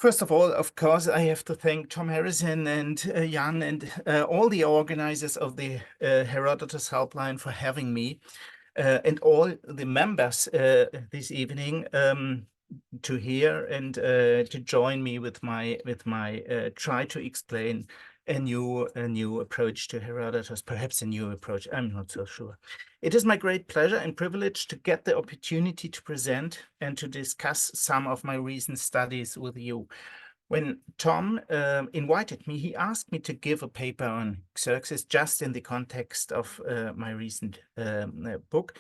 First of all, of course, I have to thank Tom Harrison and Jan and all the organizers of the Herodotus Helpline for having me, and all the members this evening to hear and to join me with my try to explain a new approach to Herodotus, perhaps a new approach. I'm not so sure. It is my great pleasure and privilege to get the opportunity to present and to discuss some of my recent studies with you. When Tom invited me, he asked me to give a paper on Xerxes just in the context of my recent book.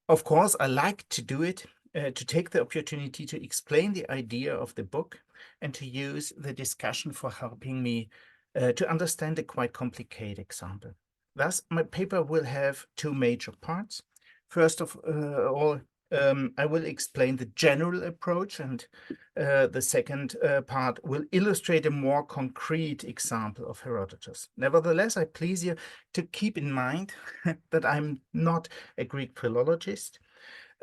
Of course, I like to do it, to take the opportunity to explain the idea of the book and to use the discussion for helping me to understand a quite complicated example. Thus, my paper will have two major parts. First of all, I will explain the general approach, and the second part will illustrate a more concrete example of Herodotus. Nevertheless, I please you to keep in mind that I'm not a Greek philologist,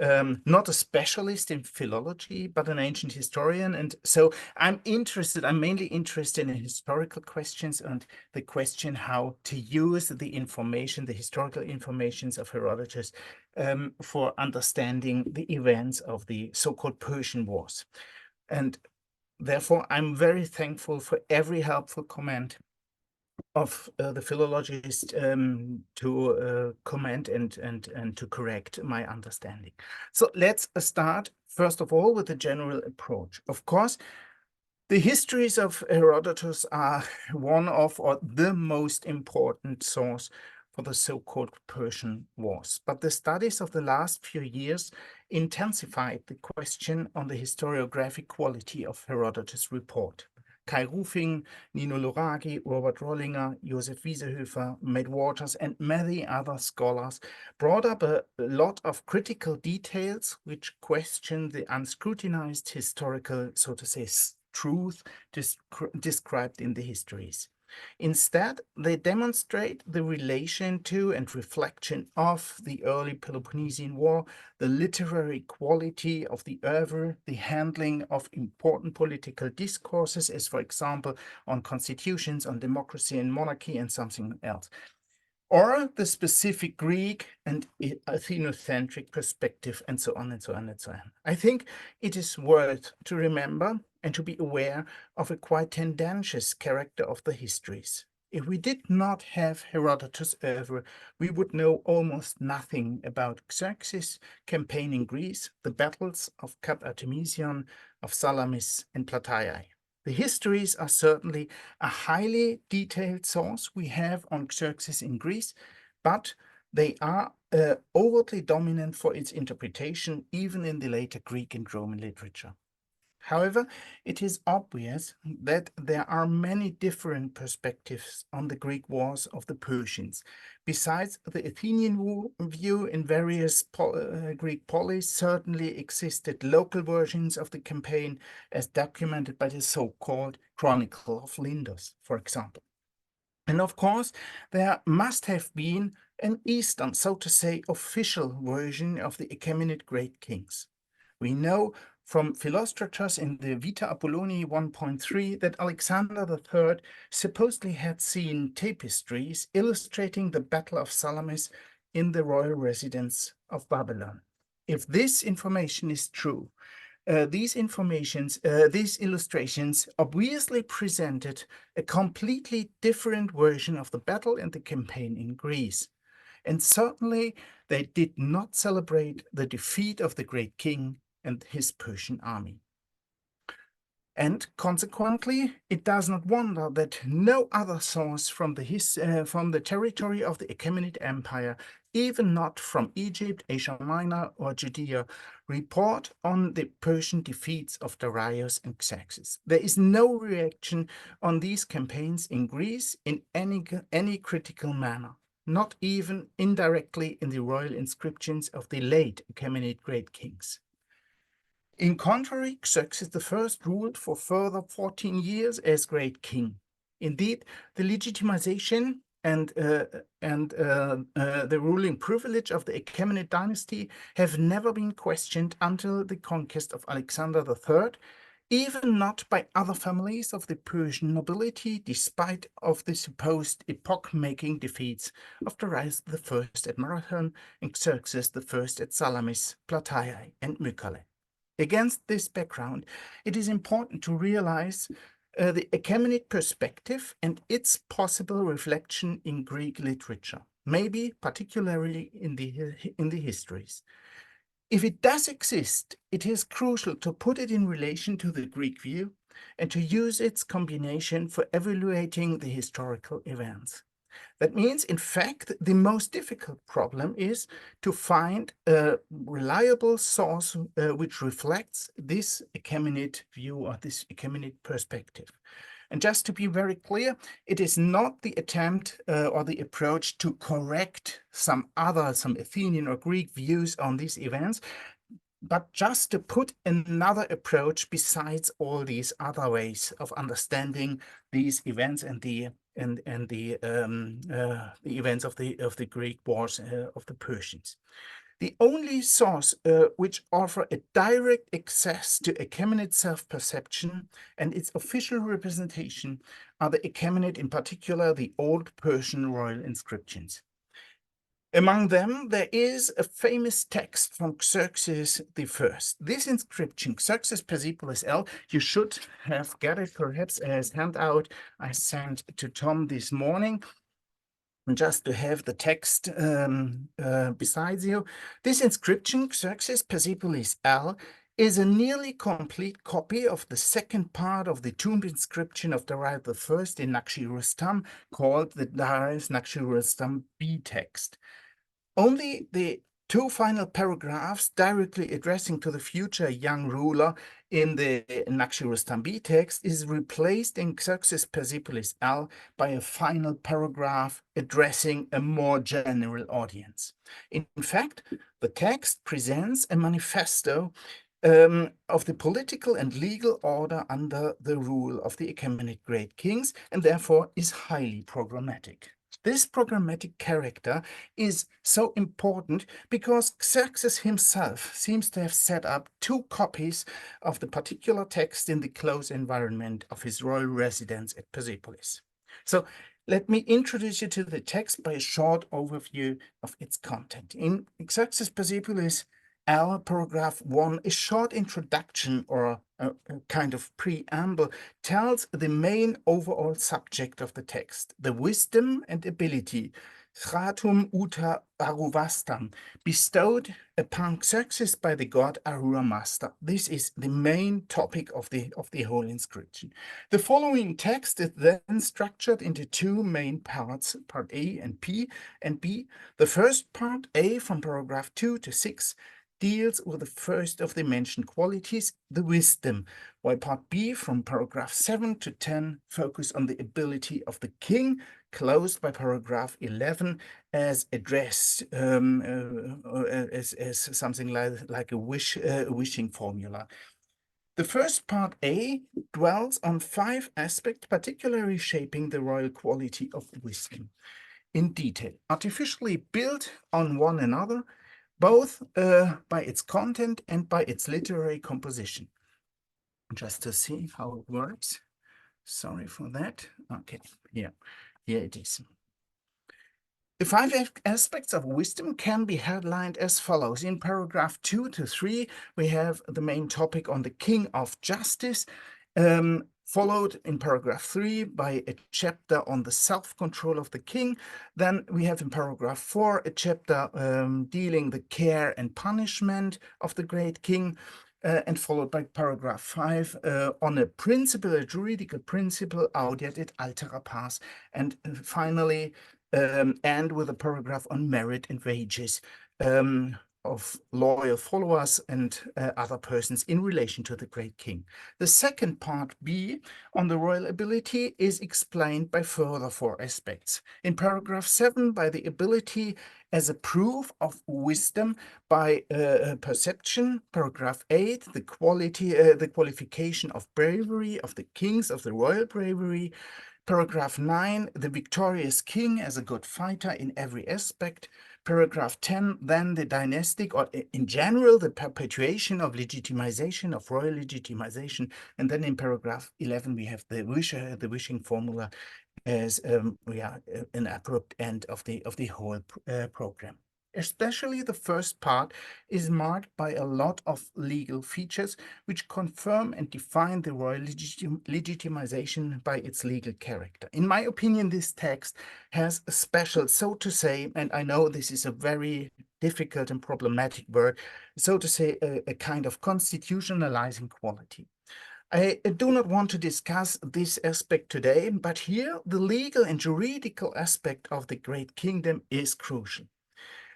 not a specialist in philology, but an ancient historian. And so I'm mainly interested in historical questions and the question how to use the information, the historical informations of Herodotus for understanding the events of the so-called Persian Wars. And therefore, I'm very thankful for every helpful comment of the philologist to comment and to correct my understanding. So let's start first of all with the general approach. Of course, the histories of Herodotus are one of or the most important source for the so-called Persian Wars. But the studies of the last few years intensified the question on the historiographic quality of Herodotus' report. Kai Rufing, Nino Loragi, Robert Rollinger, Josef Wiesehöfer, Matt Waters, and many other scholars brought up a lot of critical details which question the unscrutinized historical, so to say, truth described in the histories. Instead, they demonstrate the relation to and reflection of the early Peloponnesian War, the literary quality of the oeuvre, the handling of important political discourses, as for example, on constitutions, on democracy and monarchy, and something else, or the specific Greek and Athenocentric perspective, and so on and so on and so on. I think it is worth to remember and to be aware of a quite tendentious character of the histories. If we did not have Herodotus' oeuvre, we would know almost nothing about Xerxes' campaign in Greece, the battles of Cap Artemision, of Salamis and Plataea. The histories are certainly a highly detailed source we have on Xerxes in Greece, but they are overtly dominant for its interpretation, even in the later Greek and Roman literature. However, it is obvious that there are many different perspectives on the Greek wars of the Persians. Besides the Athenian view in various Greek polis, certainly existed local versions of the campaign as documented by the so-called Chronicle of Lindos, for example. And of course, there must have been an Eastern, so to say, official version of the Achaemenid great kings. We know from Philostratus in the Vita Apollonii 1.3 that Alexander III supposedly had seen tapestries illustrating the Battle of Salamis in the royal residence of Babylon. If this information is true, these illustrations obviously presented a completely different version of the battle and the campaign in Greece. And certainly they did not celebrate the defeat of the great king and his Persian army. And consequently, it does not wonder that no other source from the territory of the Achaemenid Empire, even not from Egypt, Asia Minor, or Judea, report on the Persian defeats of Darius and Xerxes. There is no reaction on these campaigns in Greece in any critical manner, not even indirectly in the royal inscriptions of the late Achaemenid great kings. In contrary, Xerxes I ruled for further 14 years as great king. Indeed, the legitimization and the ruling privilege of the Achaemenid dynasty have never been questioned until the conquest of Alexander III even not by other families of the Persian nobility, despite of the supposed epoch-making defeats of Darius I at Marathon and Xerxes I at Salamis, Plataea, and Mycale. Against this background, it is important to realize the Achaemenid perspective and its possible reflection in Greek literature, maybe particularly in the histories. If it does exist, it is crucial to put it in relation to the Greek view and to use its combination for evaluating the historical events. That means, in fact, the most difficult problem is to find a reliable source which reflects this Achaemenid view or this Achaemenid perspective. And just to be very clear, it is not the attempt or the approach to correct some Athenian or Greek views on these events, but just to put another approach besides all these other ways of understanding these events and the events of the Greek wars of the Persians. The only source which offer a direct access to Achaemenid self-perception and its official representation are the Achaemenid, in particular the Old Persian Royal inscriptions. Among them, there is a famous text from Xerxes I. This inscription, Xerxes Persepolis L, you should have got it perhaps as handout I sent to Tom this morning, just to have the text besides you. This inscription, Xerxes Persepolis L, is a nearly complete copy of the second part of the tomb inscription of Darius I in Nakshi-Rustam, called the Darius Nakshi-Rustam B text. Only the two final paragraphs directly addressing to the future young ruler in the Nakshi-Rustam B text is replaced in Xerxes Persepolis L by a final paragraph addressing a more general audience. In fact, the text presents a manifesto of the political and legal order under the rule of the Achaemenid great kings, and therefore is highly programmatic. This programmatic character is so important because Xerxes himself seems to have set up two copies of the particular text in the close environment of his royal residence at Persepolis. So let me introduce you to the text by a short overview of its content. In Xerxes Persepolis L, paragraph 1, a short introduction or a kind of preamble tells the main overall subject of the text, the wisdom and ability, Stratum uta Aruvastam, bestowed upon Xerxes by the god Ahura Mazda. This is the main topic of the whole inscription. The following text is then structured into two main parts, part A and P and B. The first part, A, from paragraph 2 to 6, deals with the first of the mentioned qualities, the wisdom, while part B, from paragraph 7 to 10, focus on the ability of the king, closed by paragraph 11 as addressed as something like a wishing formula. The first part, A, dwells on 5 aspects particularly shaping the royal quality of wisdom in detail, artificially built on one another, both by its content and by its literary composition. Just to see how it works. Sorry for that. Okay, here it is. The 5 aspects of wisdom can be headlined as follows. In paragraph 2 to 3, we have the main topic on the king of justice, followed in paragraph 3 by a chapter on the self-control of the king. Then we have in paragraph 4 a chapter dealing the care and punishment of the great king, and followed by paragraph 5 on a principle, a juridical principle, audiat et altera pars, and finally end with a paragraph on merit and wages of loyal followers and other persons in relation to the great king. The second part, B, on the royal ability, is explained by further 4 aspects. In paragraph 7, by the ability as a proof of wisdom by perception. Paragraph 8, the qualification of bravery of the kings, of the royal bravery. Paragraph 9, the victorious king as a good fighter in every aspect. Paragraph 10, then the dynastic, or in general, the perpetuation of legitimization, of royal legitimization. And then in paragraph 11, we have the wishing formula as an abrupt end of the whole program. Especially the first part is marked by a lot of legal features which confirm and define the royal legitimization by its legal character. In my opinion, this text has a special, so to say, and I know this is a very difficult and problematic word, so to say, a kind of constitutionalizing quality. I do not want to discuss this aspect today, but here the legal and juridical aspect of the Great Kingdom is crucial.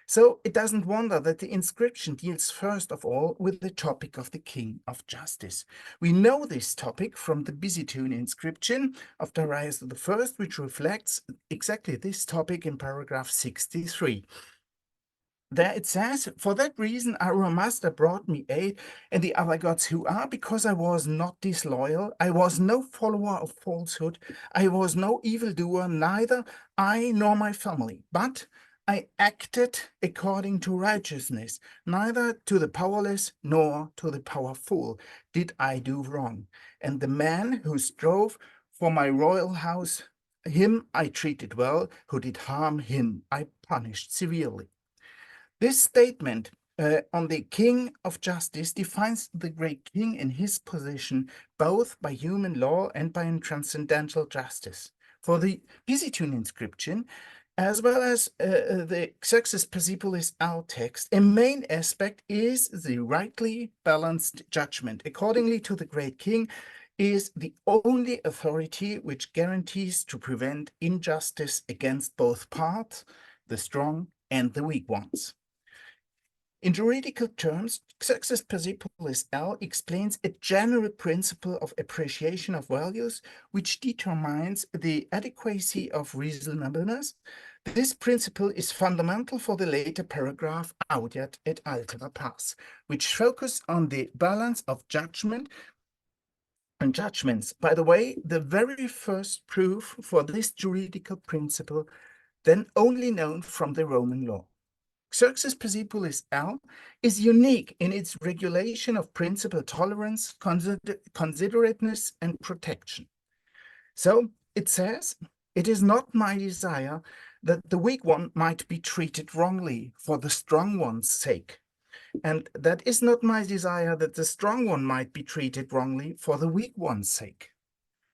So it doesn't wonder that the inscription deals first of all with the topic of the King of Justice. We know this topic from the Byzantine inscription of Darius I, which reflects exactly this topic in paragraph 63. There it says, "For that reason our master brought me aid and the other gods who are, because I was not disloyal, I was no follower of falsehood, I was no evildoer, neither I nor my family, but I acted according to righteousness, neither to the powerless nor to the powerful did I do wrong. And the man who strove for my royal house, him I treated well, who did harm him I punished severely." This statement on the King of Justice defines the great king in his position both by human law and by transcendental justice. For the Byzantine inscription, as well as the Xerxes Persepolis Al text, a main aspect is the rightly balanced judgment. Accordingly to the great king is the only authority which guarantees to prevent injustice against both parts, the strong and the weak ones. In juridical terms, Xerxes Persepolis L explains a general principle of appreciation of values which determines the adequacy of reasonableness. This principle is fundamental for the later paragraph Audiat et altera pars, which focus on the balance of judgment and judgments. By the way, the very first proof for this juridical principle, then only known from the Roman law. Xerxes Persepolis L is unique in its regulation of principal tolerance, considerateness, and protection. So it says, "It is not my desire that the weak one might be treated wrongly for the strong one's sake. And that is not my desire that the strong one might be treated wrongly for the weak one's sake."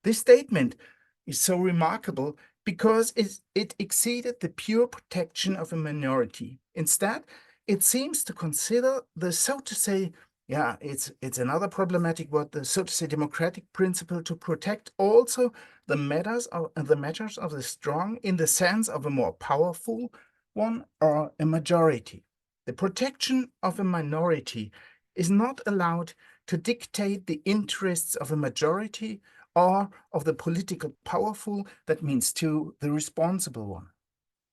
This statement is so remarkable because it exceeded the pure protection of a minority. Instead, it seems to consider the, so to say, it's another problematic word, the, so to say, democratic principle to protect also the matters of the strong in the sense of a more powerful one or a majority. The protection of a minority is not allowed to dictate the interests of a majority or of the political powerful, that means to the responsible one.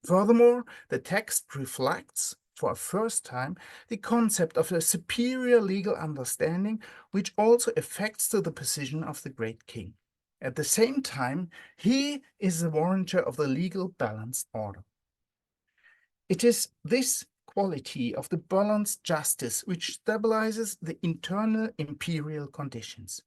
Furthermore, the text reflects, for a first time, the concept of a superior legal understanding, which also affects the position of the great king. At the same time, he is the warrantor of the legal balanced order. It is this quality of the balanced justice which stabilizes the internal imperial conditions.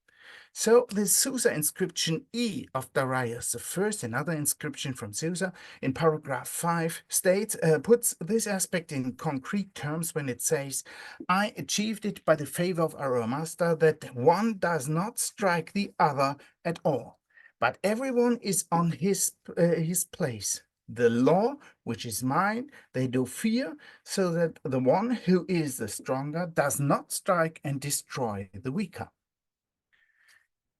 So the Susa inscription E of Darius I, another inscription from Susa, in paragraph 5 states, puts this aspect in concrete terms when it says, "I achieved it by the favor of our master that one does not strike the other at all, but everyone is on his place. The law, which is mine, they do fear, so that the one who is the stronger does not strike and destroy the weaker."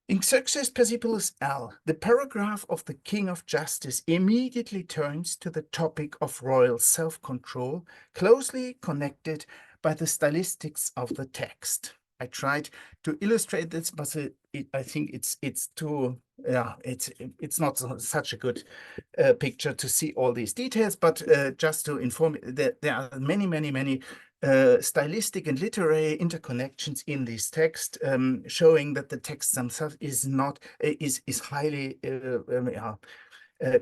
In Xerxes Persepolis L, the paragraph of the King of Justice immediately turns to the topic of royal self-control, closely connected by the stylistics of the text. I tried to illustrate this, but I think it's too, it's not such a good picture to see all these details, but just to inform you that there are many stylistic and literary interconnections in this text, showing that the text themselves is not is highly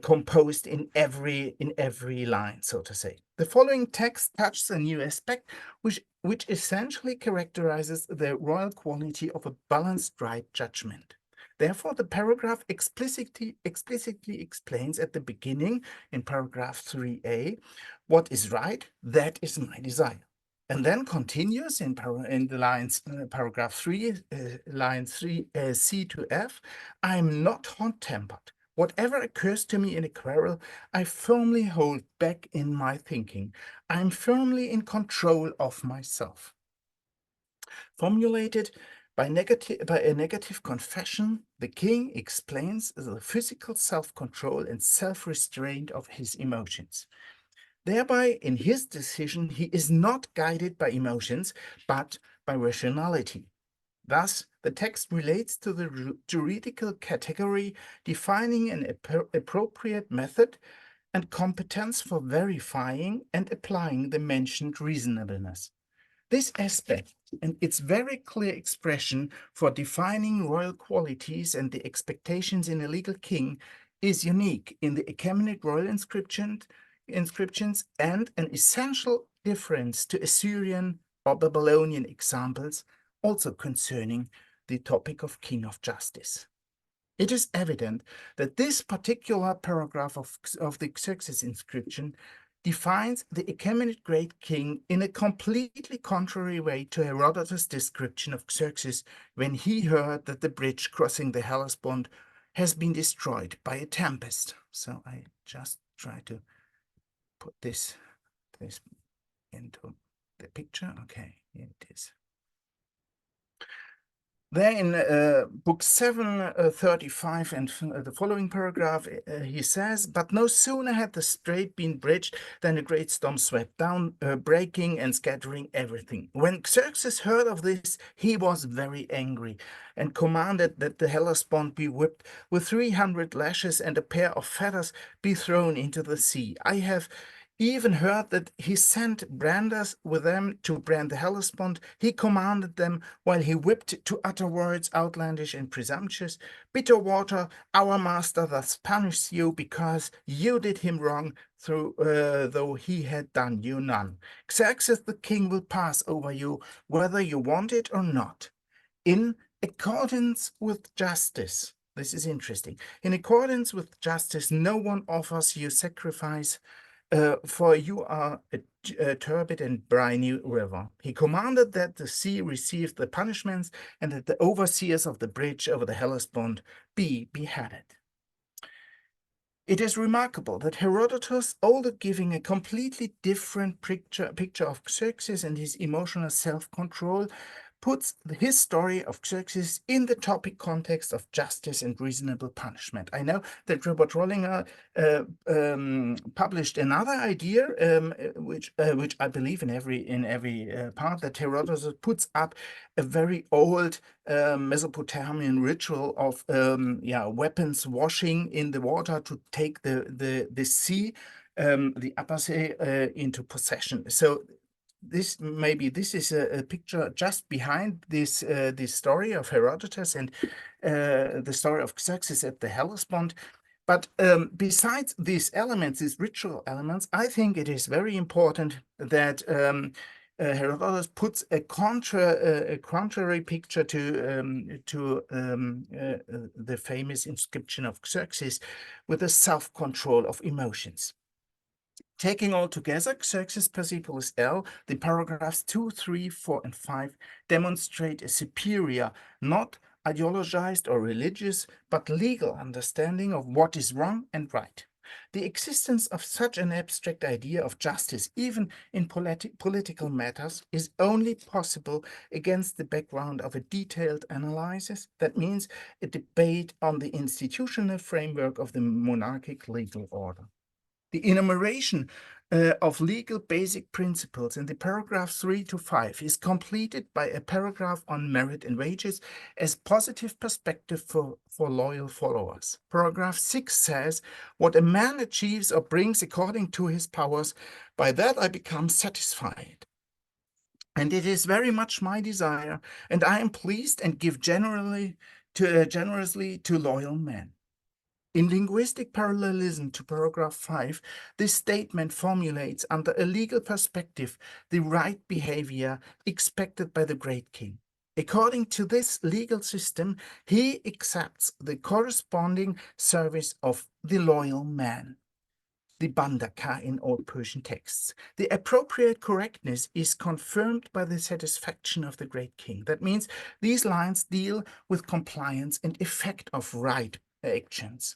composed in every line, so to say. The following text touches a new aspect, which essentially characterizes the royal quality of a balanced right judgment. Therefore, the paragraph explicitly explains at the beginning, in paragraph 3a, what is right, that is my desire. And then continues in the lines, paragraph 3, line 3, C to F, I'm not hot-tempered. Whatever occurs to me in a quarrel, I firmly hold back in my thinking. I'm firmly in control of myself. Formulated by a negative confession, the king explains the physical self-control and self-restraint of his emotions. Thereby, in his decision, he is not guided by emotions, but by rationality. Thus, the text relates to the juridical category defining an appropriate method and competence for verifying and applying the mentioned reasonableness. This aspect and its very clear expression for defining royal qualities and the expectations in a legal king is unique in the Achaemenid royal inscriptions and an essential difference to Assyrian or Babylonian examples, also concerning the topic of king of justice. It is evident that this particular paragraph of the Xerxes inscription defines the Achaemenid great king in a completely contrary way to Herodotus' description of Xerxes when he heard that the bridge crossing the Hellespont has been destroyed by a tempest. So I just try to put this into the picture. Okay, here it is. There in book 735 and the following paragraph, he says, but no sooner had the strait been bridged than a great storm swept down, breaking and scattering everything. When Xerxes heard of this, he was very angry and commanded that the Hellespont be whipped with 300 lashes and a pair of feathers be thrown into the sea. I have even heard that he sent branders with them to brand the Hellespont. He commanded them, while he whipped, to utter words outlandish and presumptuous. Bitter water, our master thus punishes you because you did him wrong, though he had done you none. Xerxes the king will pass over you, whether you want it or not. In accordance with justice, this is interesting, in accordance with justice, no one offers you sacrifice, for you are a turbid and briny river. He commanded that the sea receive the punishments and that the overseers of the bridge over the Hellespont be beheaded. It is remarkable that Herodotus, although giving a completely different picture of Xerxes and his emotional self-control, puts his story of Xerxes in the topic context of justice and reasonable punishment. I know that Robert Rollinger published another idea, which I believe in every part, that Herodotus puts up a very old Mesopotamian ritual of weapons washing in the water to take the sea, the upper sea, into possession. So this is a picture just behind this story of Herodotus and the story of Xerxes at the Hellespont. But besides these elements, these ritual elements, I think it is very important that Herodotus puts a contrary picture to the famous inscription of Xerxes with the self-control of emotions. Taking all together, Xerxes Persepolis L, the paragraphs 2, 3, 4, and 5 demonstrate a superior, not ideologized or religious, but legal understanding of what is wrong and right. The existence of such an abstract idea of justice, even in political matters, is only possible against the background of a detailed analysis. That means a debate on the institutional framework of the monarchic legal order. The enumeration of legal basic principles in the paragraph 3 to 5 is completed by a paragraph on merit and wages as positive perspective for loyal followers. Paragraph 6 says, what a man achieves or brings according to his powers, by that I become satisfied. And it is very much my desire, and I am pleased and give generously to loyal men. In linguistic parallelism to paragraph 5, this statement formulates under a legal perspective the right behavior expected by the great king. According to this legal system, he accepts the corresponding service of the loyal man, the bandaka in old Persian texts. The appropriate correctness is confirmed by the satisfaction of the great king. That means these lines deal with compliance and effect of right actions.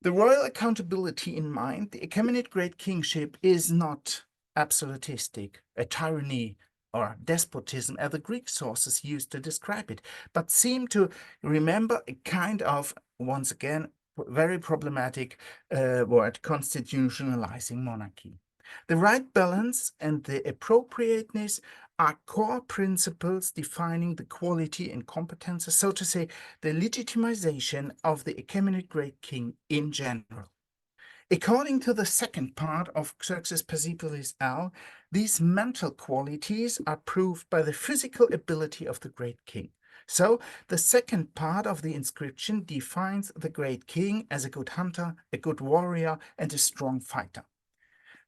The royal accountability in mind, the Achaemenid great kingship is not absolutistic, a tyranny or despotism as the Greek sources used to describe it, but seem to remember a kind of, once again, very problematic word, constitutionalizing monarchy. The right balance and the appropriateness are core principles defining the quality and competences, so to say, the legitimization of the Achaemenid great king in general. According to the second part of Xerxes Persepolis L, these mental qualities are proved by the physical ability of the great king. So the second part of the inscription defines the great king as a good hunter, a good warrior, and a strong fighter.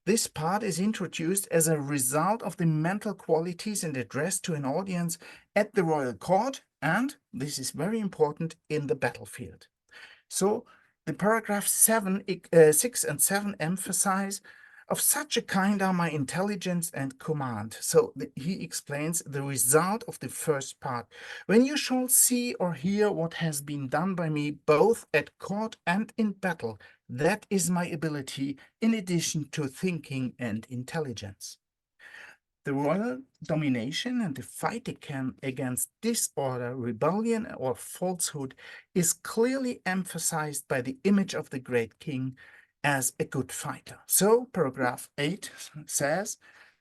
This part is introduced as a result of the mental qualities and addressed to an audience at the royal court, and, this is very important, in the battlefield. So the paragraph 6 and 7 emphasize, of such a kind are my intelligence and command. So he explains the result of the first part. When you shall see or hear what has been done by me, both at court and in battle, that is my ability, in addition to thinking and intelligence. The royal domination and the fight against disorder, rebellion, or falsehood is clearly emphasized by the image of the great king as a good fighter. So paragraph 8 says,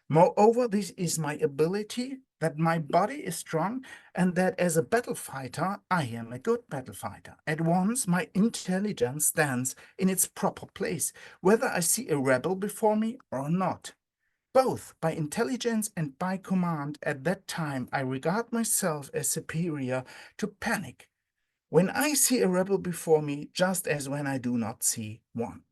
moreover, this is my ability, that my body is strong, and that as a battle fighter, I am a good battle fighter. At once, my intelligence stands in its proper place, whether I see a rebel before me or not. Both by intelligence and by command, at that time I regard myself as superior to panic when I see a rebel before me, just as when I do not see one.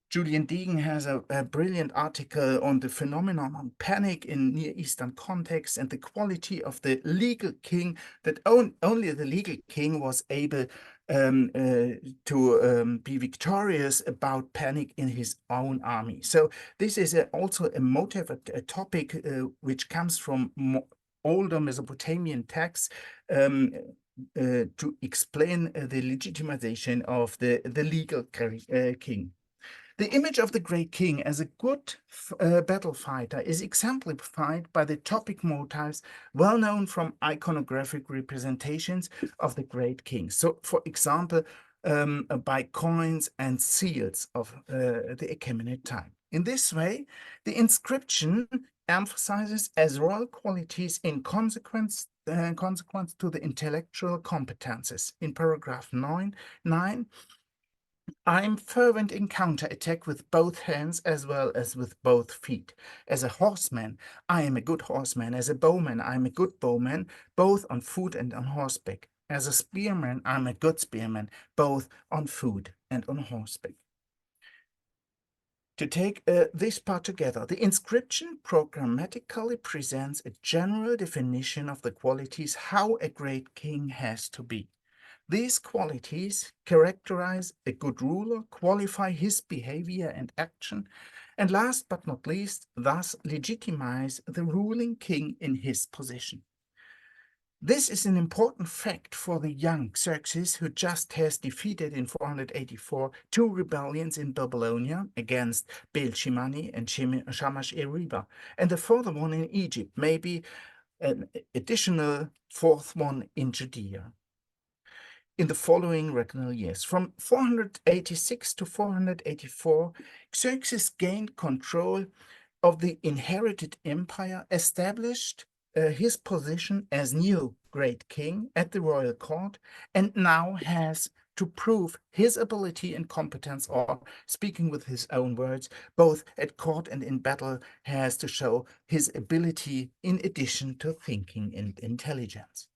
Julian Degen has a brilliant article on the phenomenon of panic in Near Eastern context and the quality of the legal king, that only the legal king was able to be victorious about panic in his own army. So this is also a motive, a topic which comes from older Mesopotamian texts to explain the legitimization of the legal king. The image of the great king as a good battle fighter is exemplified by the topic motifs well known from iconographic representations of the great king. So, for example, by coins and seals of the Achaemenid time. In this way, the inscription emphasizes as royal qualities in consequence to the intellectual competences. In paragraph 9, I'm fervent in counterattack with both hands as well as with both feet. As a horseman, I am a good horseman. As a bowman, I am a good bowman, both on foot and on horseback. As a spearman, I'm a good spearman, both on foot and on horseback. To take this part together, the inscription programmatically presents a general definition of the qualities how a great king has to be. These qualities characterize a good ruler, qualify his behavior and action, and last but not least, thus legitimize the ruling king in his position. This is an important fact for the young Xerxes, who just has defeated in 484 two rebellions in Babylonia against Bel-Shimani and Shamash-Eriba, and the further one in Egypt, maybe an additional fourth one in Judea. In the following regnal years, from 486 to 484, Xerxes gained control of the inherited empire, established his position as new great king at the royal court, and now has to prove his ability and competence, or speaking with his own words, both at court and in battle, has to show his ability in addition to thinking and intelligence.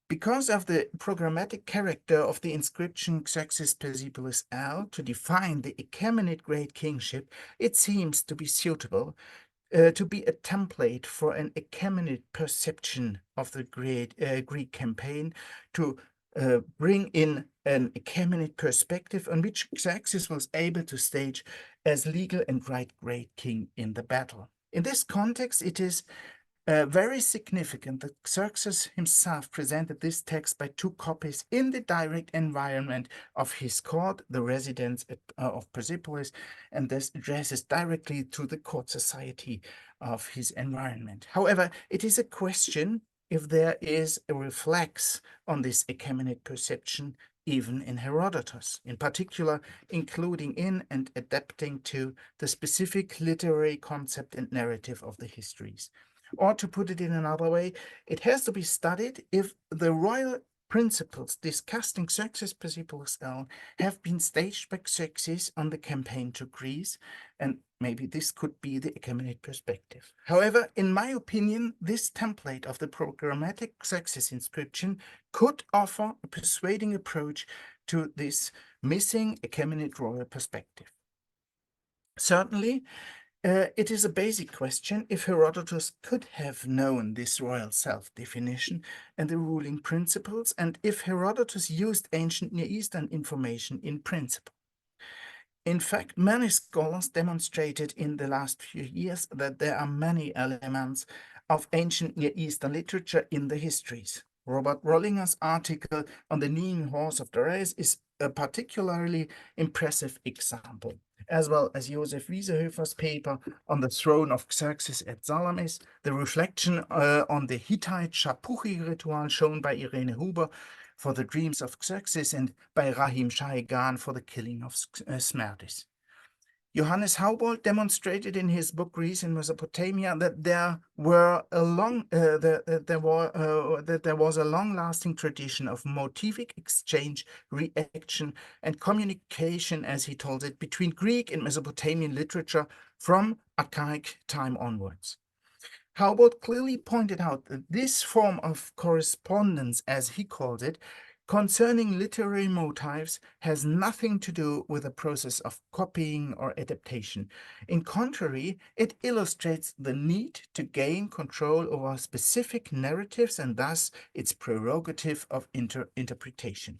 Because of the programmatic character of the inscription Xerxes Persepolis L to define the Achaemenid great kingship, it seems to be suitable to be a template for an Achaemenid perception of the Greek campaign, to bring in an Achaemenid perspective on which Xerxes was able to stage as legal and right great king in the battle. In this context, it is very significant that Xerxes himself presented this text by 2 copies in the direct environment of his court, the residence of Persepolis, and thus addresses directly to the court society of his environment. However, it is a question if there is a reflex on this Achaemenid perception even in Herodotus, in particular, including in and adapting to the specific literary concept and narrative of the histories. Or to put it in another way, it has to be studied if the royal principles discussed in Xerxes Persepolis L have been staged by Xerxes on the campaign to Greece, and maybe this could be the Achaemenid perspective. However, in my opinion, this template of the programmatic Xerxes inscription could offer a persuading approach to this missing Achaemenid royal perspective. Certainly, it is a basic question if Herodotus could have known this royal self-definition and the ruling principles, and if Herodotus used ancient Near Eastern information in principle. In fact, many scholars demonstrated in the last few years that there are many elements of ancient Near Eastern literature in the histories. Robert Rollinger's article on the kneeling horse of Darius is a particularly impressive example, as well as Josef Wiesehöfer's paper on the throne of Xerxes at Salamis, the reflection on the Hittite Shapuchi ritual shown by Irene Huber for the dreams of Xerxes and by Rahim Shahigan for the killing of Smerdis. Johannes Haubold demonstrated in his book Greece in Mesopotamia that there was a long-lasting tradition of motivic exchange, reaction, and communication, as he calls it, between Greek and Mesopotamian literature from archaic time onwards. Haubold clearly pointed out that this form of correspondence, as he called it, concerning literary motifs has nothing to do with the process of copying or adaptation. In contrary, it illustrates the need to gain control over specific narratives and thus its prerogative of interpretation.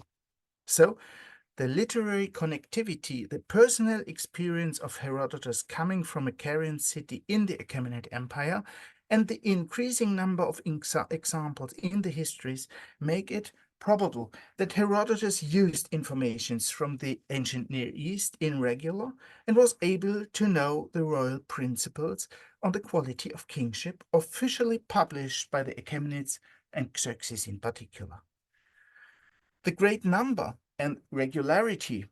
So, the literary connectivity, the personal experience of Herodotus coming from a Carian city in the Achaemenid Empire, and the increasing number of examples in the histories make it probable that Herodotus used informations from the ancient Near East in regular and was able to know the royal principles on the quality of kingship officially published by the Achaemenids and Xerxes in particular. The great number and regularity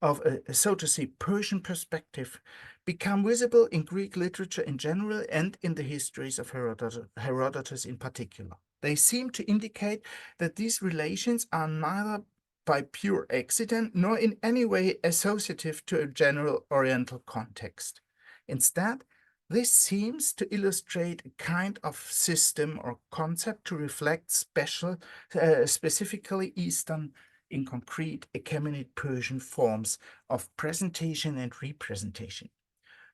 of a, so to say, Persian perspective become visible in Greek literature in general and in the histories of Herodotus in particular. They seem to indicate that these relations are neither by pure accident nor in any way associative to a general Oriental context. Instead, this seems to illustrate a kind of system or concept to reflect specifically Eastern, in concrete Achaemenid Persian forms of presentation and representation.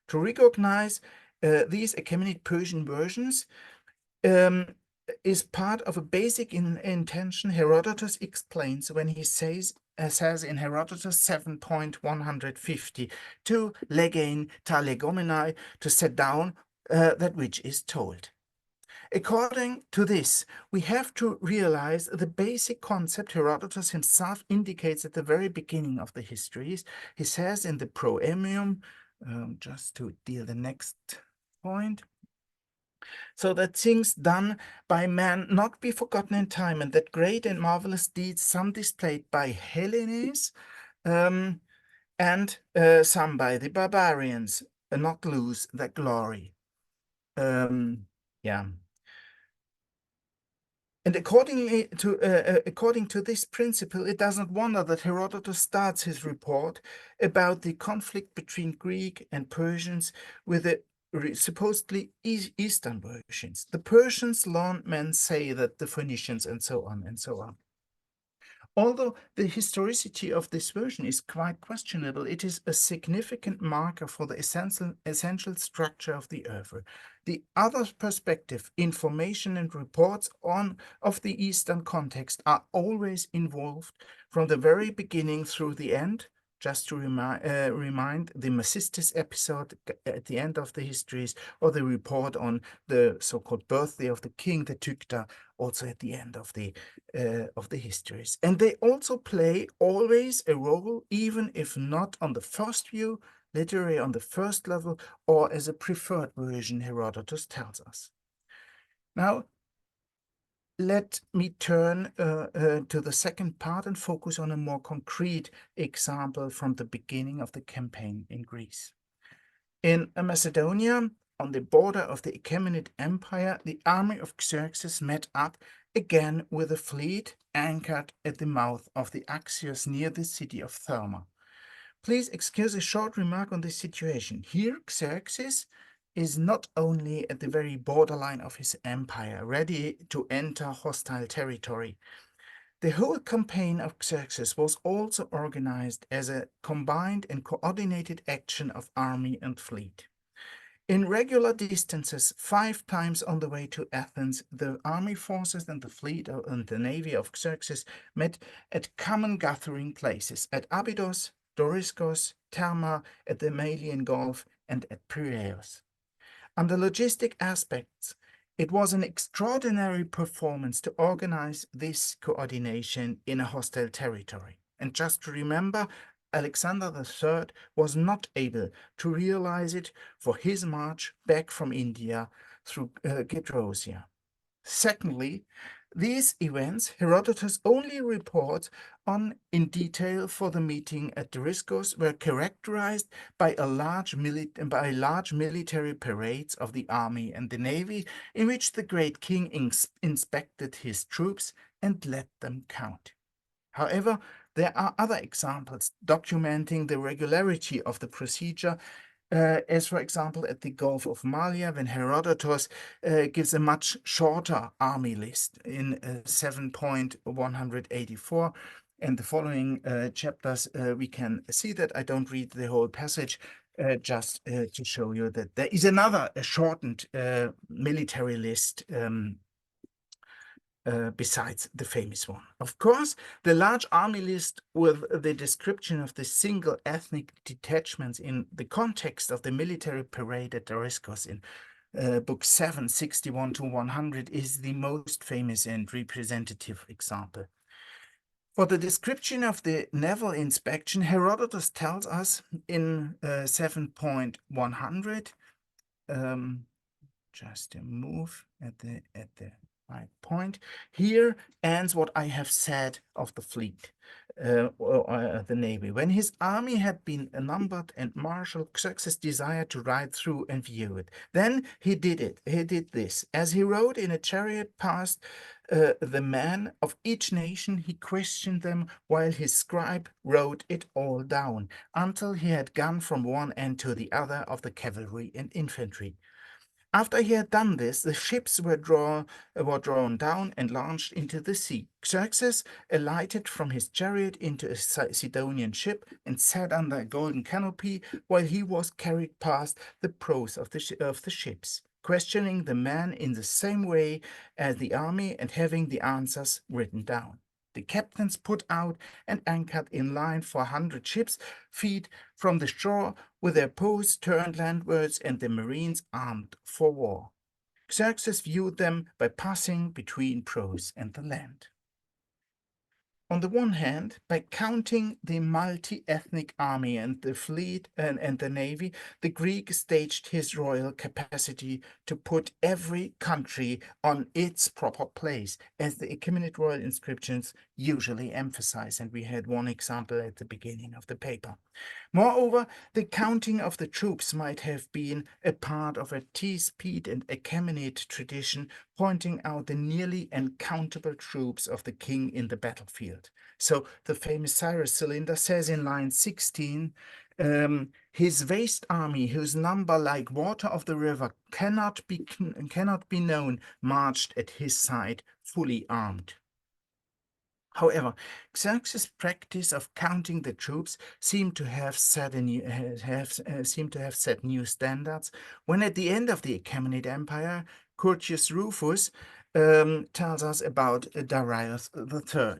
To recognize these Achaemenid Persian versions is part of a basic intention Herodotus explains when he says in Herodotus 7.150, to legein ta legomenai, to set down that which is told. According to this, we have to realize the basic concept Herodotus himself indicates at the very beginning of the histories. He says in the Proemium, just to deal the next point, so that things done by man not be forgotten in time, and that great and marvelous deeds, some displayed by Hellenes, and some by the barbarians, not lose their glory. Yeah. And according to this principle, it doesn't wonder that Herodotus starts his report about the conflict between Greek and Persians with a supposedly Eastern versions. The Persians, learned men say that the Phoenicians, and so on and so on. Although the historicity of this version is quite questionable, it is a significant marker for the essential structure of the oeuvre. The other perspective, information and reports of the Eastern context are always involved from the very beginning through the end. Just to remind the Macistes episode at the end of the histories, or the report on the so-called birthday of the king, the Tykta, also at the end of the histories. And they also play always a role, even if not on the first view, literally on the first level, or as a preferred version, Herodotus tells us. Now, let me turn to the second part and focus on a more concrete example from the beginning of the campaign in Greece. In Macedonia, on the border of the Achaemenid Empire, the army of Xerxes met up again with a fleet anchored at the mouth of the Axios near the city of Therma. Please excuse a short remark on this situation. Here, Xerxes is not only at the very borderline of his empire, ready to enter hostile territory. The whole campaign of Xerxes was also organized as a combined and coordinated action of army and fleet. In regular distances, 5 times on the way to Athens, the army forces and the fleet and the navy of Xerxes met at common gathering places at Abydos, Doriscos, Therma, at the Malian Gulf, and at Piraeus. Under logistic aspects, it was an extraordinary performance to organize this coordination in a hostile territory. And just to remember, Alexander III was not able to realize it for his march back from India through Gedrosia. Secondly, these events Herodotus only reports on in detail for the meeting at Doriscos were characterized by large military parades of the army and the navy, in which the great king inspected his troops and let them count. However, there are other examples documenting the regularity of the procedure, as for example at the Gulf of Malia, when Herodotus gives a much shorter army list in 7.184. And the following chapters, we can see that. I don't read the whole passage, just to show you that there is another shortened military list besides the famous one. Of course, the large army list with the description of the single ethnic detachments in the context of the military parade at Doriscos in Book 7, 61 to 100 is the most famous and representative example. For the description of the naval inspection, Herodotus tells us in 7.100, just a move at the right point. Here ends what I have said of the fleet, or the navy. When his army had been numbered and marshaled, Xerxes desired to ride through and view it. Then he did it. He did this. As he rode in a chariot past the men of each nation, he questioned them while his scribe wrote it all down, until he had gone from one end to the other of the cavalry and infantry. After he had done this, the ships were drawn down and launched into the sea. Xerxes alighted from his chariot into a Sidonian ship and sat under a golden canopy while he was carried past the prows of the ships, questioning the men in the same way as the army and having the answers written down. The captains put out and anchored in line for 100 ships feet from the shore, with their posts turned landwards and the marines armed for war. Xerxes viewed them by passing between prose and the land. On the one hand, by counting the multi-ethnic army and the fleet and the navy, the Greek staged his royal capacity to put every country on its proper place, as the Achaemenid royal inscriptions usually emphasize, and we had one example at the beginning of the paper. Moreover, the counting of the troops might have been a part of a T-speed and Achaemenid tradition, pointing out the nearly uncountable troops of the king in the battlefield. So the famous Cyrus cylinder says in line 16, His vast army, whose number like water of the river cannot be known, marched at his side, fully armed. However, Xerxes' practice of counting the troops seemed to have set new standards when, at the end of the Achaemenid Empire, Curtius Rufus tells us about Darius III.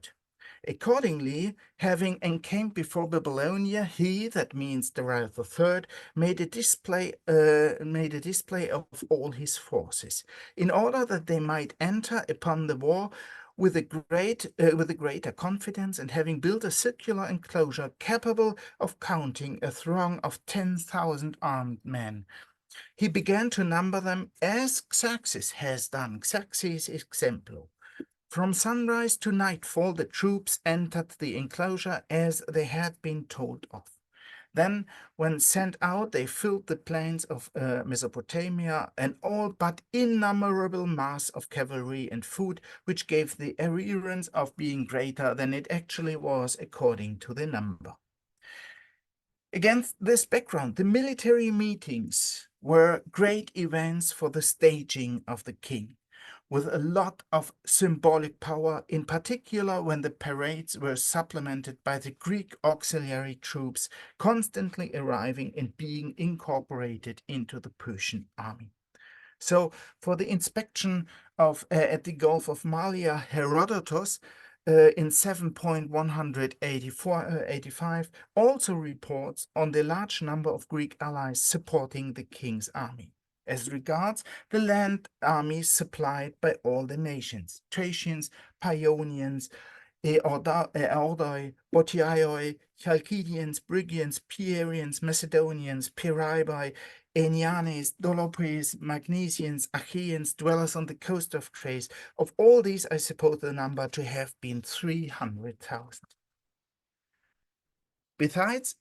Accordingly, having encamped before Babylonia, he, that means Darius III, made a display of all his forces, in order that they might enter upon the war with a greater confidence, and having built a circular enclosure capable of counting a throng of 10,000 armed men, he began to number them as Xerxes has done, Xerxes exemplo. From sunrise to nightfall, the troops entered the enclosure as they had been told of. Then, when sent out, they filled the plains of Mesopotamia, an all but innumerable mass of cavalry and food, which gave the appearance of being greater than it actually was according to the number. Against this background, the military meetings were great events for the staging of the king, with a lot of symbolic power, in particular when the parades were supplemented by the Greek auxiliary troops constantly arriving and being incorporated into the Persian army. So, for the inspection of at the Gulf of Malia, Herodotus in 7.185 also reports on the large number of Greek allies supporting the king's army. As regards the land armies supplied by all the nations, Thracians, Paeonians, Ordoi, Bottiaoi, Chalcidians, Brygians, Pierians, Macedonians, Piraebi, Aenianes, Dolopes, Magnesians, Achaeans, dwellers on the coast of Thrace. Of all these, I suppose the number to have been 300,000. Besides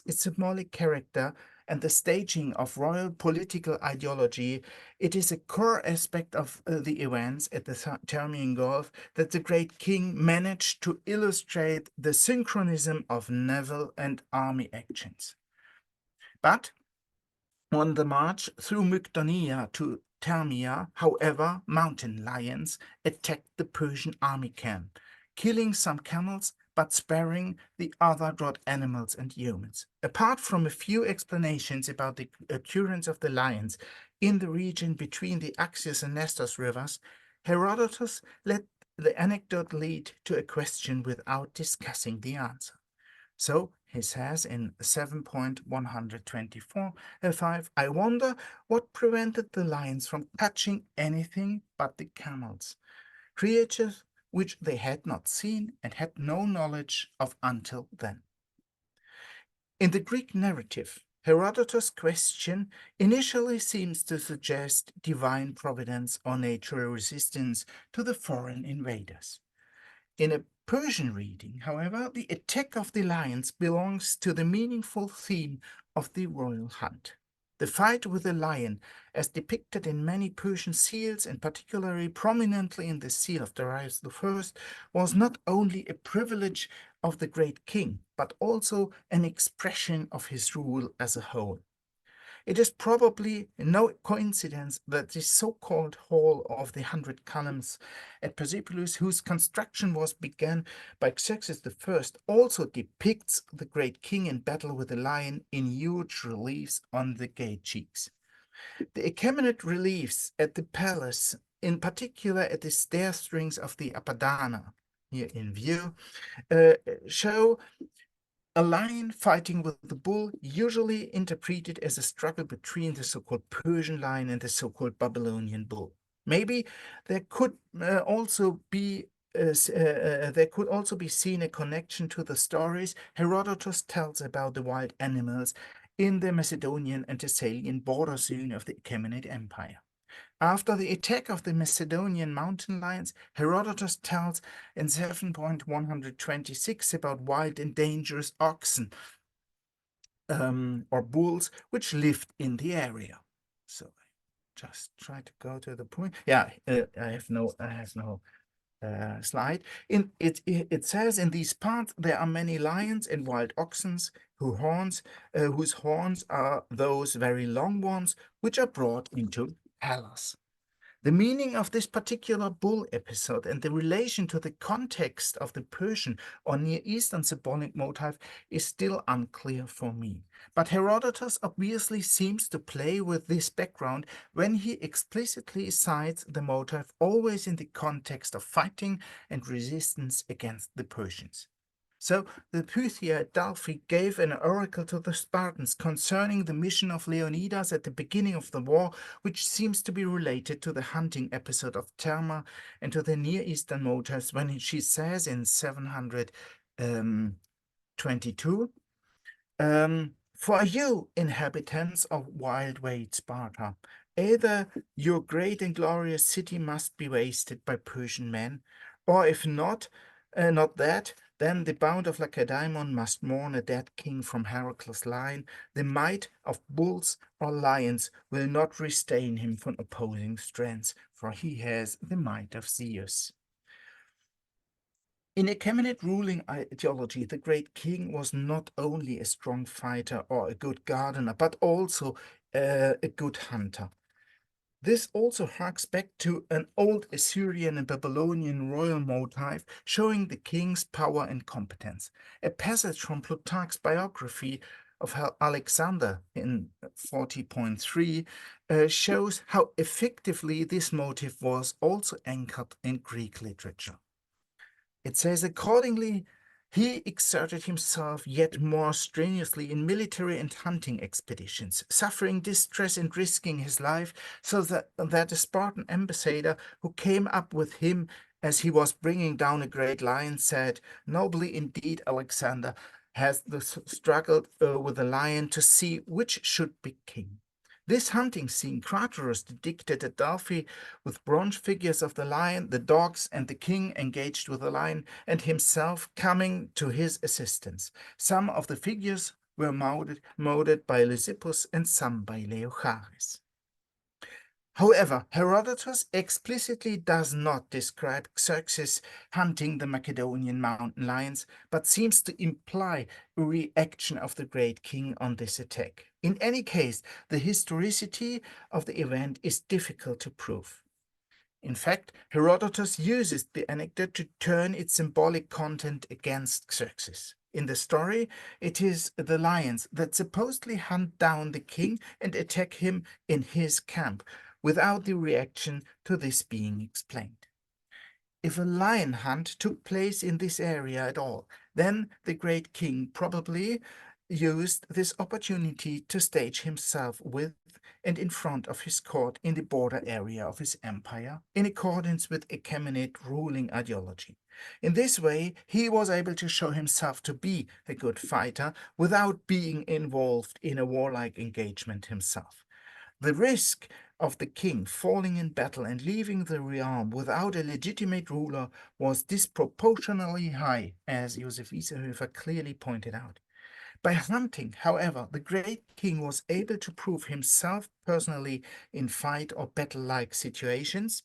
its symbolic character and the staging of royal political ideology, it is a core aspect of the events at the Thermian Gulf that the great king managed to illustrate the synchronism of naval and army actions. But on the march through Mygdonia to Thermia, however, mountain lions attacked the Persian army camp, killing some camels but sparing the other draught animals and humans. Apart from a few explanations about the occurrence of the lions in the region between the Axios and Nestos rivers, Herodotus let the anecdote lead to a question without discussing the answer. So he says in 7.124.5, I wonder what prevented the lions from touching anything but the camels, creatures which they had not seen and had no knowledge of until then. In the Greek narrative, Herodotus' question initially seems to suggest divine providence or natural resistance to the foreign invaders. In a Persian reading, however, the attack of the lions belongs to the meaningful theme of the royal hunt. The fight with the lion, as depicted in many Persian seals, and particularly prominently in the seal of Darius I, was not only a privilege of the great king, but also an expression of his rule as a whole. It is probably no coincidence that the so-called Hall of the 100 Columns at Persepolis, whose construction was begun by Xerxes I, also depicts the great king in battle with the lion in huge reliefs on the gate cheeks. The Achaemenid reliefs at the palace, in particular at the stair strings of the Apadana, here in view, show a lion fighting with the bull, usually interpreted as a struggle between the so-called Persian lion and the so-called Babylonian bull. Maybe there could also be seen a connection to the stories Herodotus tells about the wild animals in the Macedonian and Thessalian border zone of the Achaemenid Empire. After the attack of the Macedonian mountain lions, Herodotus tells in 7.126 about wild and dangerous oxen or bulls which lived in the area. So I just try to go to the point. Yeah, I have no slide. It says in these parts there are many lions and wild oxen, whose horns are those very long ones which are brought into Hellas. The meaning of this particular bull episode and the relation to the context of the Persian or Near Eastern symbolic motif is still unclear for me. But Herodotus obviously seems to play with this background when he explicitly cites the motif always in the context of fighting and resistance against the Persians. So the Pythia at Delphi gave an oracle to the Spartans concerning the mission of Leonidas at the beginning of the war, which seems to be related to the hunting episode of Therma and to the Near Eastern motifs when she says in 722, for you, inhabitants of wild-wayed Sparta, either your great and glorious city must be wasted by Persian men, or if not that, then the bound of Lacedaemon must mourn a dead king from Heracles' line. The might of bulls or lions will not restrain him from opposing strengths, for he has the might of Zeus. In Achaemenid ruling ideology, the great king was not only a strong fighter or a good gardener, but also a good hunter. This also harks back to an old Assyrian and Babylonian royal motif showing the king's power and competence. A passage from Plutarch's biography of Alexander in 40.3 shows how effectively this motif was also anchored in Greek literature. It says, accordingly, he exerted himself yet more strenuously in military and hunting expeditions, suffering distress and risking his life, so that a Spartan ambassador who came up with him as he was bringing down a great lion said, "Nobly indeed, Alexander has struggled with the lion to see which should be king." This hunting scene Craterus depicted at Delphi with bronze figures of the lion, the dogs, and the king engaged with the lion, and himself coming to his assistance. Some of the figures were molded by Lysippus and some by Leochares. However, Herodotus explicitly does not describe Xerxes hunting the Macedonian mountain lions, but seems to imply a reaction of the great king on this attack. In any case, the historicity of the event is difficult to prove. In fact, Herodotus uses the anecdote to turn its symbolic content against Xerxes. In the story, it is the lions that supposedly hunt down the king and attack him in his camp, without the reaction to this being explained. If a lion hunt took place in this area at all, then the great king probably used this opportunity to stage himself with and in front of his court in the border area of his empire, in accordance with Achaemenid ruling ideology. In this way, he was able to show himself to be a good fighter without being involved in a warlike engagement himself. The risk of the king falling in battle and leaving the realm without a legitimate ruler was disproportionately high, as Josef Iserhöfer clearly pointed out. By hunting, however, the great king was able to prove himself personally in fight or battle-like situations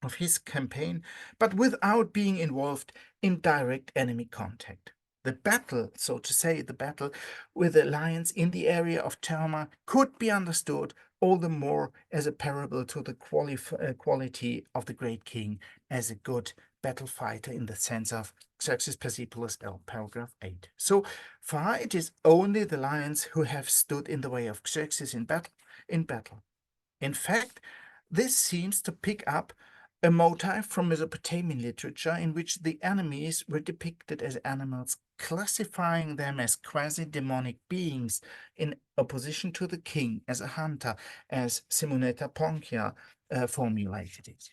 of his campaign, but without being involved in direct enemy contact. The battle, so to say, the battle with the lions in the area of Therma could be understood all the more as a parable to the quality of the great king as a good battle fighter in the sense of Xerxes Persepolis L, paragraph 8. So far, it is only the lions who have stood in the way of Xerxes in battle. In fact, this seems to pick up a motif from Mesopotamian literature in which the enemies were depicted as animals, classifying them as quasi-demonic beings in opposition to the king as a hunter, as Simonetta Ponkia formulated it.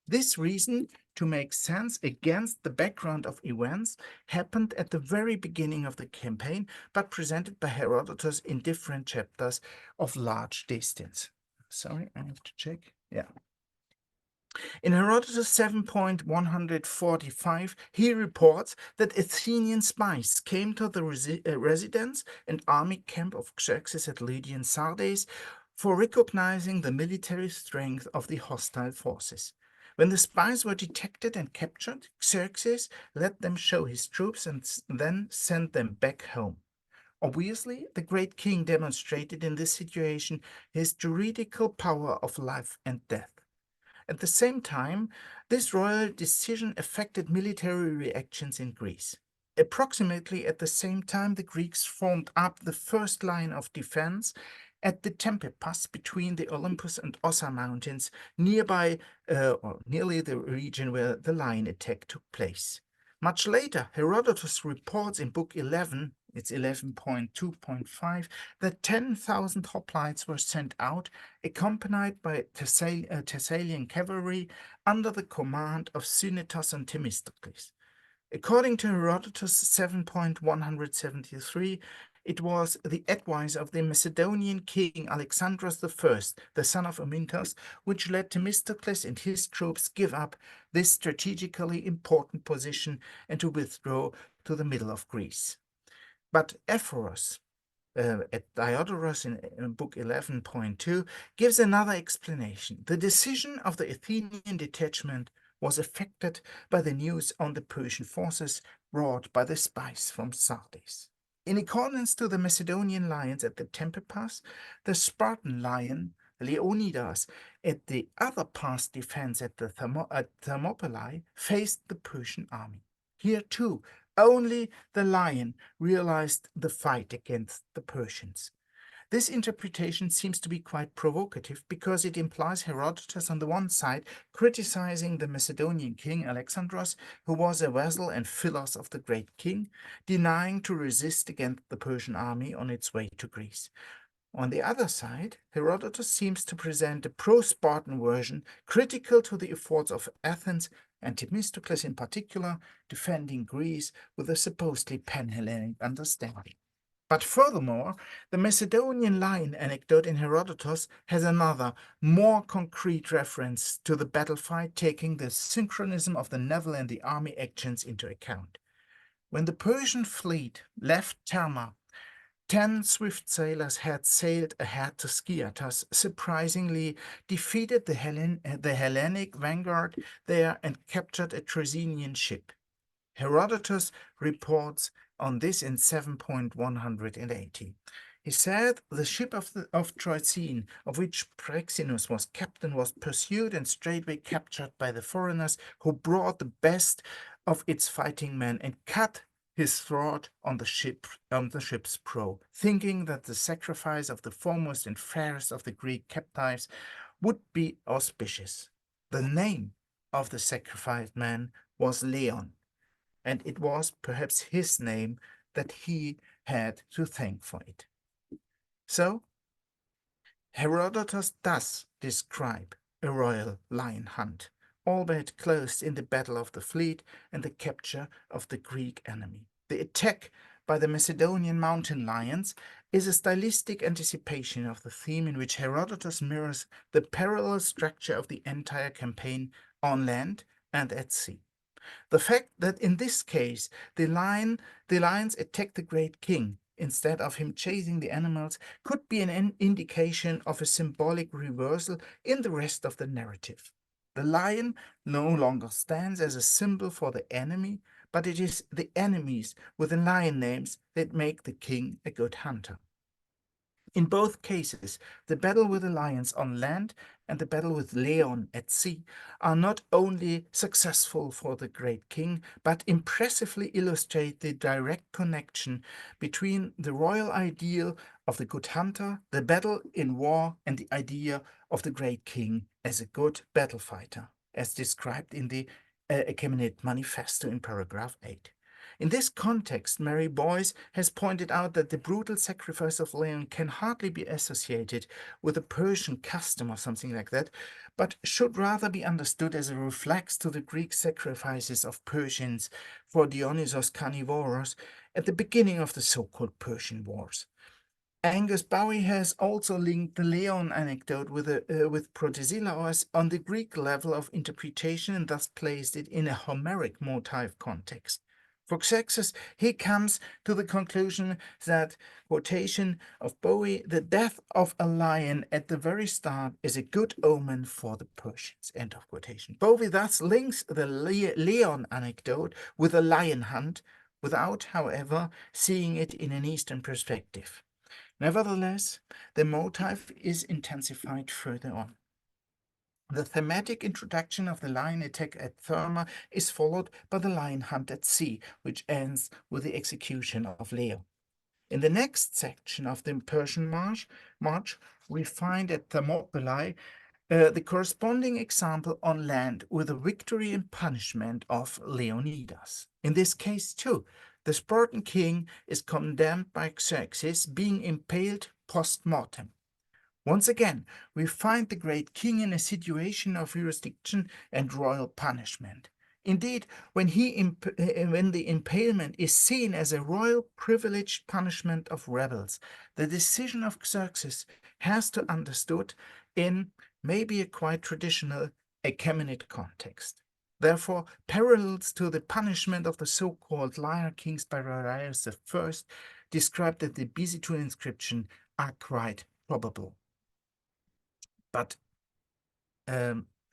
This reason to make sense against the background of events happened at the very beginning of the campaign, but presented by Herodotus in different chapters of large distance. Sorry, I have to check. Yeah. In Herodotus 7.145, he reports that Athenian spies came to the residence and army camp of Xerxes at Lydian Sardes for recognizing the military strength of the hostile forces. When the spies were detected and captured, Xerxes let them show his troops and then sent them back home. Obviously, the great king demonstrated in this situation his juridical power of life and death. At the same time, this royal decision affected military reactions in Greece. Approximately at the same time, the Greeks formed up the first line of defense at the Tempe Pass between the Olympus and Ossa mountains, nearby or nearly the region where the lion attack took place. Much later, Herodotus reports in Book 11, it's 11.2.5, that 10,000 hoplites were sent out, accompanied by Thessalian cavalry under the command of Synetos and Themistocles. According to Herodotus 7.173, it was the advice of the Macedonian king Alexandros I, the son of Amyntas, which led Themistocles and his troops give up this strategically important position and to withdraw to the middle of Greece. But Ephorus, at Diodorus in Book 11.2, gives another explanation. The decision of the Athenian detachment was affected by the news on the Persian forces brought by the spies from Sardis. In accordance to the Macedonian lions at the Tempe Pass, the Spartan lion Leonidas at the other pass defense at the Thermopylae faced the Persian army. Here too, only the lion realized the fight against the Persians. This interpretation seems to be quite provocative because it implies Herodotus on the one side criticizing the Macedonian king Alexandros, who was a vassal and philos of the great king, denying to resist against the Persian army on its way to Greece. On the other side, Herodotus seems to present a pro-Spartan version critical to the efforts of Athens and Themistocles in particular, defending Greece with a supposedly pan-Hellenic understanding. But furthermore, the Macedonian lion anecdote in Herodotus has another, more concrete reference to the battle fight, taking the synchronism of the naval and the army actions into account. When the Persian fleet left Therma, 10 swift sailors had sailed ahead to Skiathos, surprisingly defeated the Hellenic vanguard there and captured a Thracian ship. Herodotus reports on this in 7.180. He said the ship of Thracian, of which Praxinus was captain, was pursued and straightway captured by the foreigners, who brought the best of its fighting men and cut his throat on the ship's prow, thinking that the sacrifice of the foremost and fairest of the Greek captives would be auspicious. The name of the sacrificed man was Leon, and it was perhaps his name that he had to thank for it. So, Herodotus does describe a royal lion hunt, albeit closed in the battle of the fleet and the capture of the Greek enemy. The attack by the Macedonian mountain lions is a stylistic anticipation of the theme in which Herodotus mirrors the parallel structure of the entire campaign on land and at sea. The fact that in this case the lions attack the great king instead of him chasing the animals could be an indication of a symbolic reversal in the rest of the narrative. The lion no longer stands as a symbol for the enemy, but it is the enemies with the lion names that make the king a good hunter. In both cases, the battle with the lions on land and the battle with Leon at sea are not only successful for the great king, but impressively illustrate the direct connection between the royal ideal of the good hunter, the battle in war, and the idea of the great king as a good battle fighter, as described in the Achaemenid Manifesto in paragraph 8. In this context, Mary Boyce has pointed out that the brutal sacrifice of Leon can hardly be associated with a Persian custom or something like that, but should rather be understood as a reflex to the Greek sacrifices of Persians for Dionysos Carnivorous at the beginning of the so-called Persian Wars. Angus Bowie has also linked the Leon anecdote with Protesilaus on the Greek level of interpretation and thus placed it in a Homeric motif context. For Xerxes, he comes to the conclusion that, quotation of Bowie, the death of a lion at the very start is a good omen for the Persians, end of quotation. Bowie thus links the Leon anecdote with a lion hunt, without, however, seeing it in an Eastern perspective. Nevertheless, the motif is intensified further on. The thematic introduction of the lion attack at Therma is followed by the lion hunt at sea, which ends with the execution of Leo. In the next section of the Persian march, we find at Thermopylae the corresponding example on land with the victory and punishment of Leonidas. In this case, too, the Spartan king is condemned by Xerxes, being impaled post-mortem. Once again, we find the great king in a situation of jurisdiction and royal punishment. Indeed, when the impalement is seen as a royal privileged punishment of rebels, the decision of Xerxes has to be understood in maybe a quite traditional Achaemenid context. Therefore, parallels to the punishment of the so-called liar kings by Darius I, described in the BC2 inscription, are quite probable, but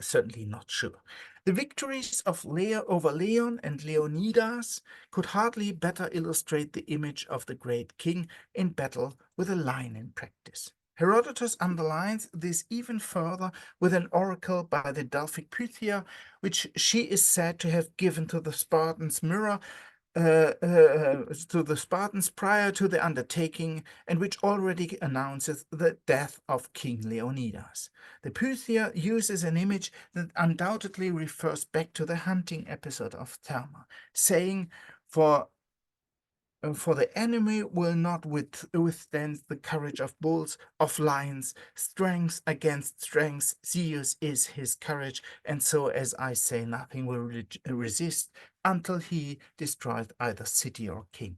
certainly not sure. The victories of Leo over Leon and Leonidas could hardly better illustrate the image of the great king in battle with a lion in practice. Herodotus underlines this even further with an oracle by the Delphic Pythia, which she is said to have given to the Spartans prior to the undertaking, and which already announces the death of King Leonidas. The Pythia uses an image that undoubtedly refers back to the hunting episode of Therma, saying, for the enemy will not withstand the courage of bulls, of lions, strength against strength, Zeus is his courage, and so, as I say, nothing will resist until he destroys either city or king.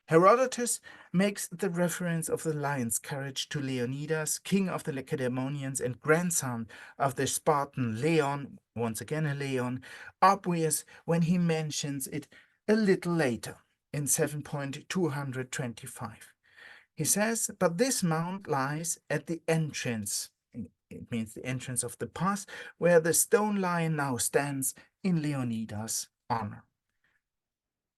Herodotus makes the reference of the lion's courage to Leonidas, king of the Lacedaemonians and grandson of the Spartan Leon, once again a Leon, obvious when he mentions it a little later in 7.225. He says, but this mount lies at the entrance, it means the entrance of the pass, where the stone lion now stands in Leonidas' honor.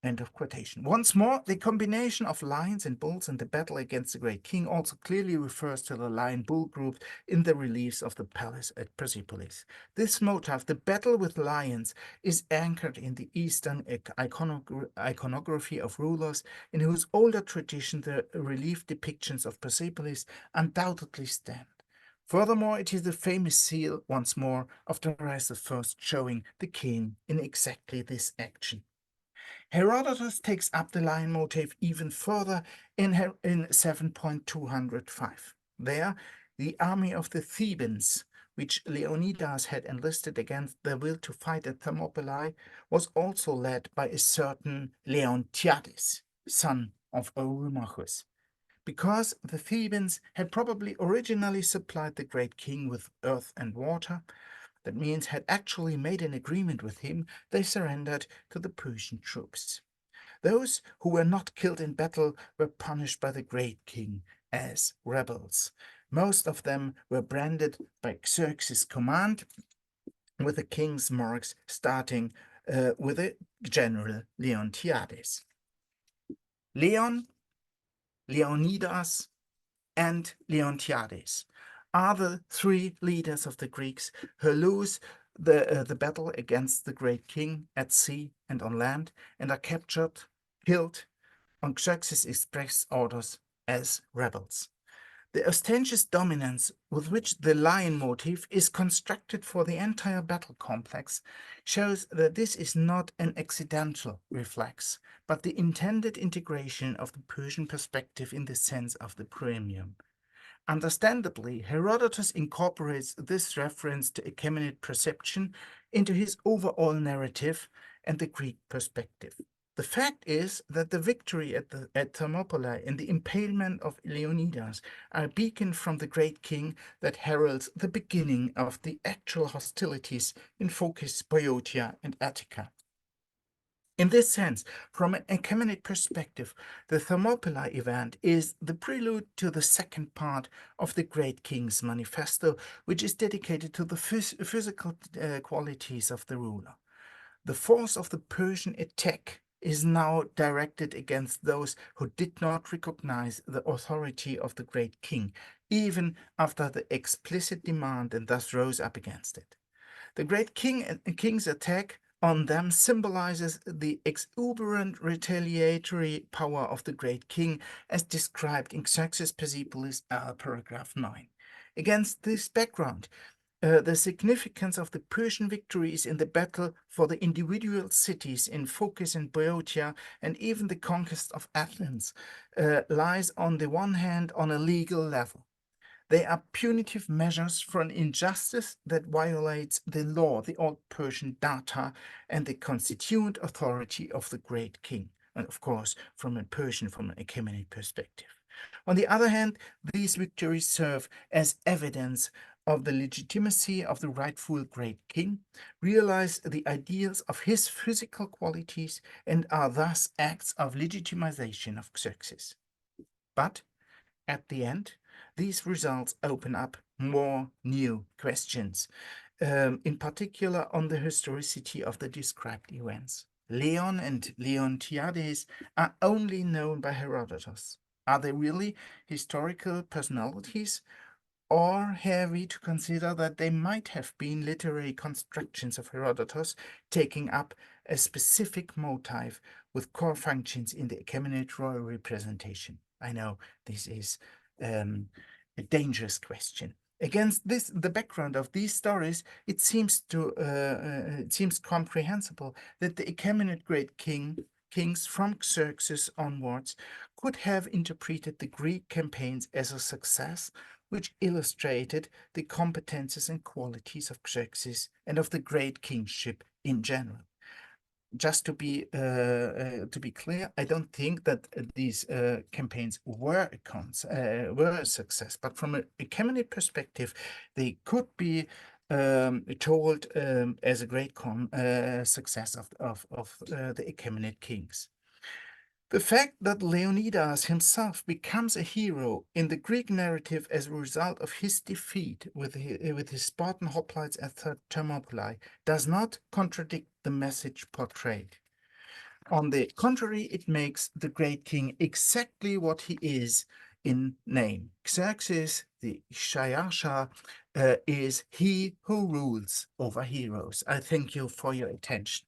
End of quotation. Once more, the combination of lions and bulls in the battle against the great king also clearly refers to the lion-bull group in the reliefs of the palace at Persepolis. This motif, the battle with lions, is anchored in the Eastern iconography of rulers, in whose older tradition the relief depictions of Persepolis undoubtedly stand. Furthermore, it is the famous seal, once more, of Darius I showing the king in exactly this action. Herodotus takes up the lion motif even further in 7.205. There, the army of the Thebans, which Leonidas had enlisted against their will to fight at Thermopylae, was also led by a certain Leontiades, son of Eurymachus. Because the Thebans had probably originally supplied the great king with earth and water, that means had actually made an agreement with him, they surrendered to the Persian troops. Those who were not killed in battle were punished by the great king as rebels. Most of them were branded by Xerxes' command with the king's marks, starting with the general Leontiades. Leon, Leonidas, and Leontiades are the three leaders of the Greeks who lose the battle against the great king at sea and on land, and are captured, killed on Xerxes' express orders as rebels. The ostentatious dominance with which the lion motif is constructed for the entire battle complex shows that this is not an accidental reflex, but the intended integration of the Persian perspective in the sense of the premium. Understandably, Herodotus incorporates this reference to Achaemenid perception into his overall narrative and the Greek perspective. The fact is that the victory at Thermopylae and the impalement of Leonidas are a beacon from the great king that heralds the beginning of the actual hostilities in Phocis, Boeotia, and Attica. In this sense, from an Achaemenid perspective, the Thermopylae event is the prelude to the second part of the Great King's Manifesto, which is dedicated to the physical qualities of the ruler. The force of the Persian attack is now directed against those who did not recognize the authority of the great king, even after the explicit demand, and thus rose up against it. The great king's attack on them symbolizes the exuberant retaliatory power of the great king as described in Xerxes Persepolis, paragraph 9. Against this background, the significance of the Persian victories in the battle for the individual cities in Phocis and Boeotia, and even the conquest of Athens, lies on the one hand on a legal level. They are punitive measures for an injustice that violates the law, the old Persian data, and the constituent authority of the great king, and of course, from an Achaemenid perspective. On the other hand, these victories serve as evidence of the legitimacy of the rightful great king, realize the ideals of his physical qualities, and are thus acts of legitimization of Xerxes. But at the end, these results open up more new questions, in particular on the historicity of the described events. Leon and Leontiades are only known by Herodotus. Are they really historical personalities, or have we to consider that they might have been literary constructions of Herodotus taking up a specific motif with core functions in the Achaemenid royal representation? I know this is a dangerous question. Against the background of these stories, it seems comprehensible that the Achaemenid great kings from Xerxes onwards could have interpreted the Greek campaigns as a success, which illustrated the competences and qualities of Xerxes and of the great kingship in general. Just to be clear, I don't think that these campaigns were a success, but from an Achaemenid perspective, they could be told as a great success of the Achaemenid kings. The fact that Leonidas himself becomes a hero in the Greek narrative as a result of his defeat with his Spartan hoplites at Thermopylae does not contradict the message portrayed. On the contrary, it makes the great king exactly what he is in name. Xerxes, the Shayasha, is he who rules over heroes. I thank you for your attention.